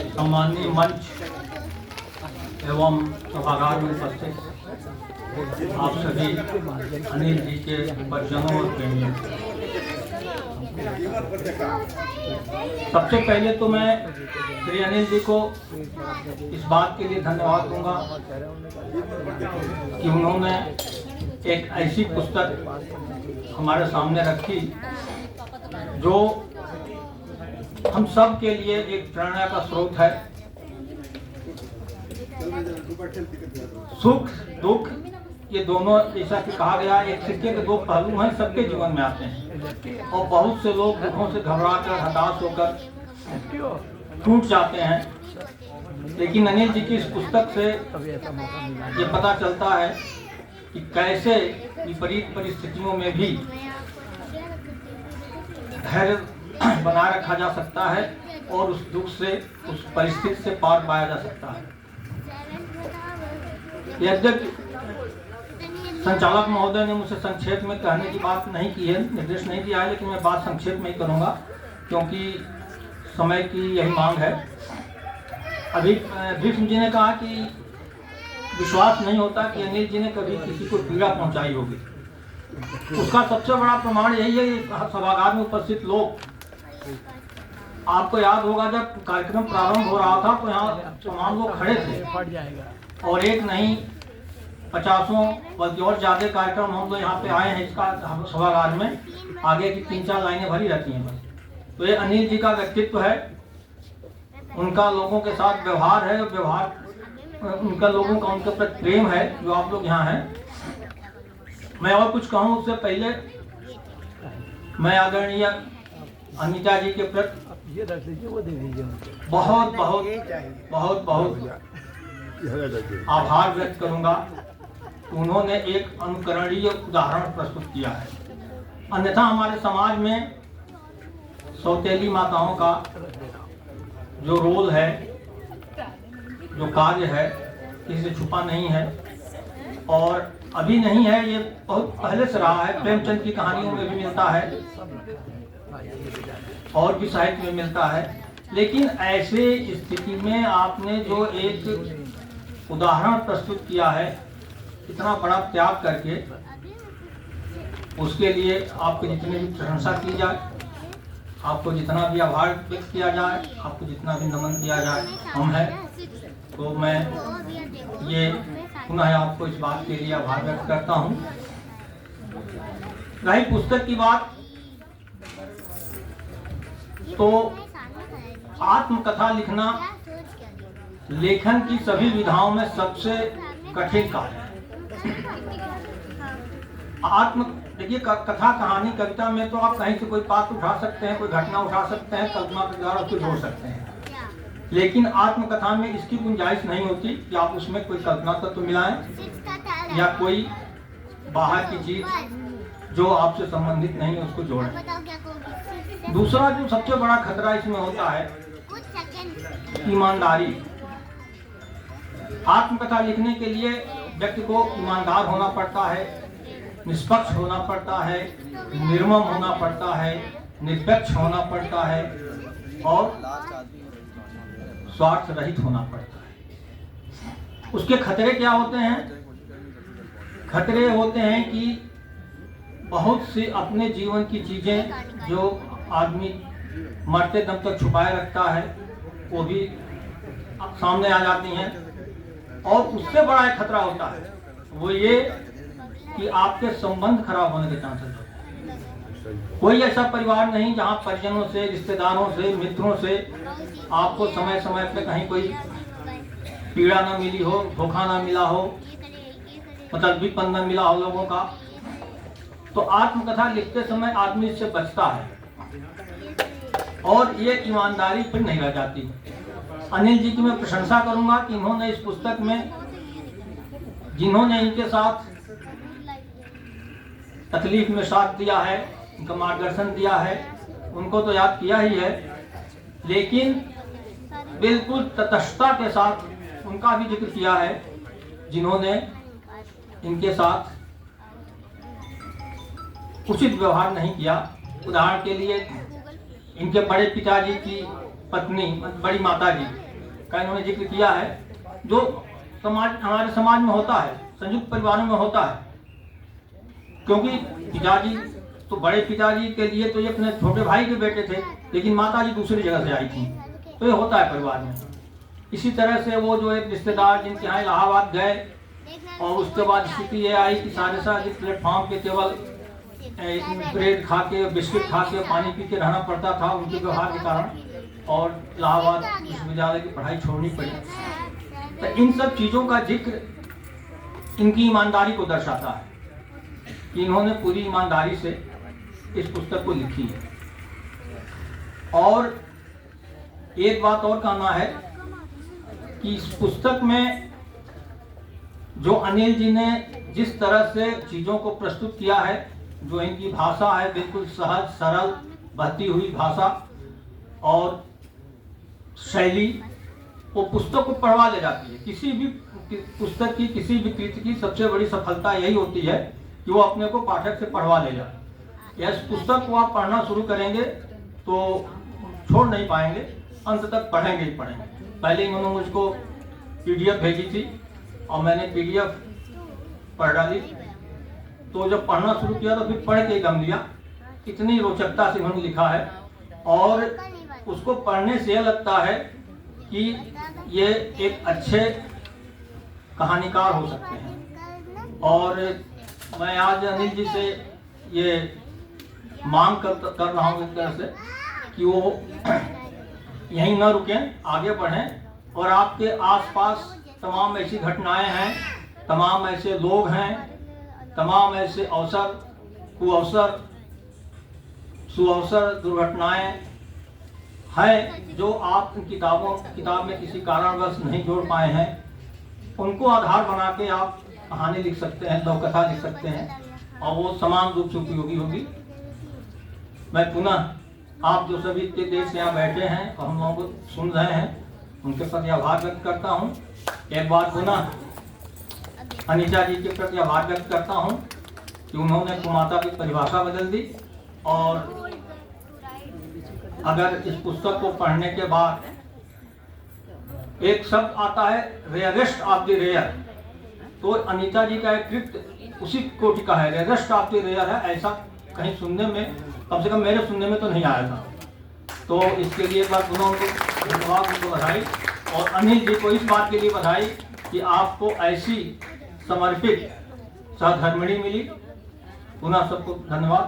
सम्माननीय मंच एवं सभागार में उपस्थित आप सभी अनिल जी के परिजनों और प्रेमियों, सबसे पहले तो मैं श्री अनिल जी को इस बात के लिए धन्यवाद दूंगा कि उन्होंने एक ऐसी पुस्तक हमारे सामने रखी जो हम सब के लिए एक प्रेरणा का स्रोत है। सुख दुख ये दोनों, जैसा कि कहा गया, एक सिक्के के दो पहलू हैं, सबके जीवन में आते हैं और बहुत से लोग दुखों से घबराकर हताश होकर टूट जाते हैं। लेकिन अनिल जी की इस पुस्तक से ये पता चलता है कि कैसे विपरीत परिस्थितियों में भी धैर्य बनाए रखा जा सकता है और उस दुख से, उस परिस्थिति से पार पाया जा सकता है। यद्यपि संचालक महोदय ने मुझसे संक्षेप में कहने की बात नहीं की है, निर्देश नहीं दिया है, लेकिन मैं बात संक्षेप में ही करूंगा क्योंकि समय की यही मांग है। अभी भीष्म जी ने कहा कि विश्वास नहीं होता कि अनिल जी ने कभी किसी को पीड़ा पहुंचाई होगी। उसका सबसे बड़ा प्रमाण यही है, सभागार में उपस्थित लोग, आपको याद होगा जब कार्यक्रम प्रारंभ हो रहा था तो यहाँ तमाम लोग खड़े थे और एक नहीं 50 बल्कि और ज्यादा कार्यक्रम हम लोग यहाँ पे आए हैं इसका सभागार में, आगे की 3-4 लाइनें भरी रहती हैं बस। तो ये अनिल जी का व्यक्तित्व है, उनका लोगों के साथ व्यवहार है, उनका लोगों का उनके प्रति प्रेम है जो आप लोग यहाँ हैं। मैं और कुछ कहूँ उससे पहले मैं आदरणीय अनीता जी के प्रति बहुत बहुत बहुत बहुत आभार व्यक्त करूंगा। उन्होंने एक अनुकरणीय उदाहरण प्रस्तुत किया है। अन्यथा हमारे समाज में सौतेली माताओं का जो रोल है, जो कार्य है, किसी से छुपा नहीं है और अभी नहीं है, ये बहुत पहले से रहा है। प्रेमचंद की कहानियों में भी मिलता है और भी साहित्य में मिलता है। लेकिन ऐसे स्थिति में आपने जो एक उदाहरण प्रस्तुत किया है, इतना बड़ा त्याग करके, उसके लिए आपको जितनी भी प्रशंसा की जाए, आपको जितना भी आभार व्यक्त किया जाए, आपको जितना भी नमन किया जाए हम हैं। तो मैं ये पुनः आपको इस बात के लिए आभार व्यक्त करता हूँ। रही पुस्तक की बात, तो आत्मकथा लिखना लेखन की सभी विधाओं में सबसे कठिन कार्य है। देखिए, कथा, कहानी, कविता में तो आप कहीं से कोई पात्र उठा सकते हैं, कोई घटना उठा सकते हैं, कल्पना के द्वारा उसको जोड़ सकते हैं। लेकिन आत्मकथा में इसकी गुंजाइश नहीं होती कि आप उसमें कोई कल्पना तत्व मिलाएं या कोई बाहर की चीज जो आपसे संबंधित नहीं है उसको जोड़ें। दूसरा जो सबसे बड़ा खतरा इसमें होता है, ईमानदारी। आत्मकथा लिखने के लिए व्यक्ति को ईमानदार होना पड़ता है, निष्पक्ष होना पड़ता है, निर्मम होना पड़ता है, निरपेक्ष होना पड़ता है और स्वार्थ रहित होना पड़ता है। उसके खतरे क्या होते हैं? खतरे होते हैं कि बहुत सी अपने जीवन की चीजें जो आदमी मरते दम तक छुपाए रखता है वो भी सामने आ जाती हैं। और उससे बड़ा एक खतरा होता है, वो ये कि आपके संबंध खराब होने के चांसेस होते हैं। कोई ऐसा परिवार नहीं जहां परिजनों से, रिश्तेदारों से, मित्रों से आपको समय समय पे कहीं कोई पीड़ा न मिली हो, धोखा न मिला हो, मतलब विपन्न न मिला हो लोगों का। तो आत्मकथा लिखते समय आदमी इससे बचता है और ये ईमानदारी फिर नहीं रह जाती। अनिल जी की मैं प्रशंसा करूंगा कि इन्होंने इस पुस्तक में, जिन्होंने इनके साथ तकलीफ में साथ दिया है, उनका मार्गदर्शन दिया है, उनको तो याद किया ही है, लेकिन बिल्कुल तटस्थता के साथ उनका भी जिक्र किया है जिन्होंने इनके साथ उचित व्यवहार नहीं किया। उदाहरण के लिए इनके बड़े पिताजी की पत्नी बड़ी माता जी का इन्होंने जिक्र किया है, जो हमारे समाज में होता है, संयुक्त परिवारों में होता है। क्योंकि पिताजी तो बड़े पिताजी के लिए तो ये अपने छोटे भाई के बेटे थे, लेकिन माता जी दूसरी जगह से आई थी, तो ये होता है परिवार में। इसी तरह से वो जो एक रिश्तेदार जिनके यहाँ इलाहाबाद गए और उसके बाद स्थिति ये आई कि सारे सारे प्लेटफॉर्म पे केवल ब्रेड खा के, बिस्किट खा के, पानी पी के रहना पड़ता था उनके व्यवहार के कारण, और इलाहाबाद विश्वविद्यालय की पढ़ाई छोड़नी पड़ी। तो इन सब चीज़ों का जिक्र इनकी ईमानदारी को दर्शाता है कि इन्होंने पूरी ईमानदारी से इस पुस्तक को लिखी है। और एक बात और कहना है कि इस पुस्तक में जो अनिल जी ने जिस तरह से चीज़ों को प्रस्तुत किया है, जो इनकी भाषा है बिल्कुल सहज सरल बहती हुई भाषा और शैली, वो पुस्तक को पढ़वा ले जाती है। किसी भी पुस्तक की, किसी भी कृति की सबसे बड़ी सफलता यही होती है कि वो अपने को पाठक से पढ़वा ले जाए। इस पुस्तक को आप पढ़ना शुरू करेंगे तो छोड़ नहीं पाएंगे, अंत तक पढ़ेंगे ही पढ़ेंगे। पहले इन्होंने मुझको PDF भेजी थी और मैंने PDF पढ़ डाली, तो जब पढ़ना शुरू किया तो फिर पढ़ के गम लिया। इतनी रोचकता से इन्होंने लिखा है और उसको पढ़ने से यह लगता है कि ये एक अच्छे कहानीकार हो सकते हैं। और मैं आज अनिल जी से ये मांग कर रहा हूँ इस तरह से कि वो यहीं न रुकें, आगे बढ़ें और आपके आसपास तमाम ऐसी घटनाएं हैं, तमाम ऐसे लोग हैं, तमाम ऐसे अवसर, कुअवसर, सुअवसर, दुर्घटनाएं हैं जो आप किताब में किसी कारणवश नहीं जोड़ पाए हैं। उनको आधार बना के आप कहानी लिख सकते हैं, लौकथा लिख सकते हैं और वो समान रूप से उपयोगी होगी। मैं पुनः आप जो सभी इतने देर से यहाँ बैठे हैं और हम लोगों को सुन रहे हैं, उनके प्रति आभार व्यक्त करता हूँ। एक बार पुनः अनीता जी के प्रति आभार व्यक्त करता हूँ कि उन्होंने कुमाता की परिभाषा बदल दी। और अगर इस पुस्तक को पढ़ने के बाद एक शब्द आता है रेयरेस्ट ऑफ द रेयर, तो अनीता जी का एक कृत्य उसी कोटि का है, रेयरेस्ट ऑफ द रेयर है। ऐसा कहीं सुनने में, कम से कम मेरे सुनने में तो नहीं आया था। तो इसके लिए एक बार पुनः उनको धन्यवाद, उनको बधाई, और अनिल जी को इस बात के लिए बधाई कि आपको ऐसी समर्पित सहधर्मिणी मिली। पुनः सबको धन्यवाद।